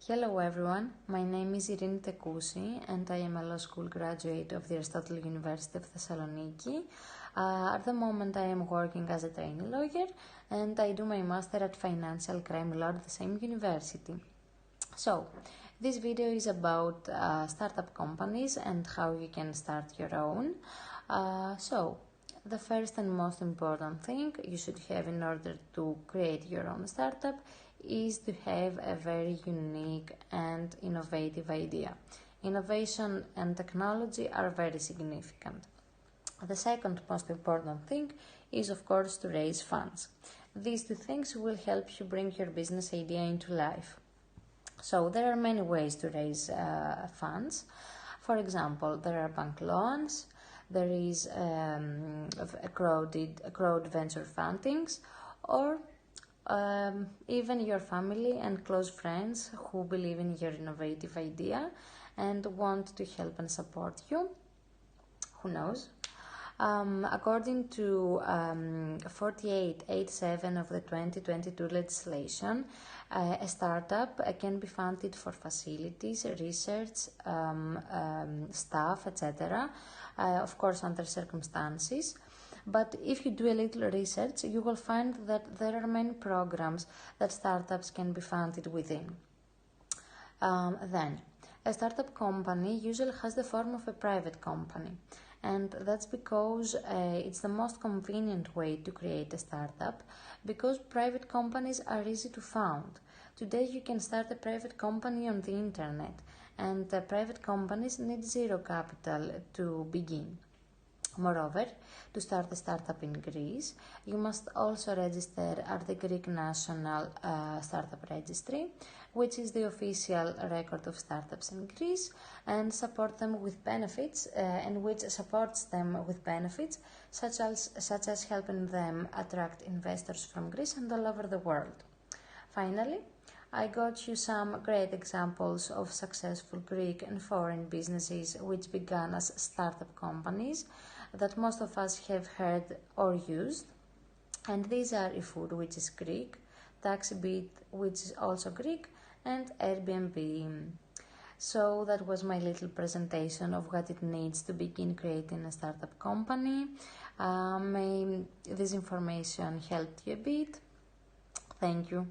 Hello everyone, my name is Irini Tekousi and I am a law school graduate of the Aristotle University of Thessaloniki. At the moment I am working as a trainee lawyer and I do my master at Financial Crime Law at the same university. So, this video is about startup companies and how you can start your own. The first and most important thing you should have in order to create your own startup is to have a very unique and innovative idea. Innovation and technology are very significant. The second most important thing is, of course, to raise funds. These two things will help you bring your business idea into life. So there are many ways to raise funds. For example, there are bank loans, there is a crowd venture fundings, or even your family and close friends who believe in your innovative idea and want to help and support you. Who knows? According to 4887 of the 2022 legislation, a startup can be funded for facilities, research, staff, etc. Of course, under circumstances. But if you do a little research, you will find that there are many programs that startups can be funded within. Then, a startup company usually has the form of a private company. And that's because it's the most convenient way to create a startup, because private companies are easy to found. Today you can start a private company on the internet, and private companies need zero capital to begin. Moreover, to start a startup in Greece, you must also register at the Greek National Startup Registry, which is the official record of startups in Greece, and support them with benefits, and which supports them with benefits such as helping them attract investors from Greece and all over the world. Finally, I got you some great examples of successful Greek and foreign businesses which began as startup companies that most of us have heard or used. And these are eFood, which is Greek, TaxiBit, which is also Greek, and Airbnb. So that was my little presentation of what it needs to begin creating a startup company. May this information helped you a bit. Thank you.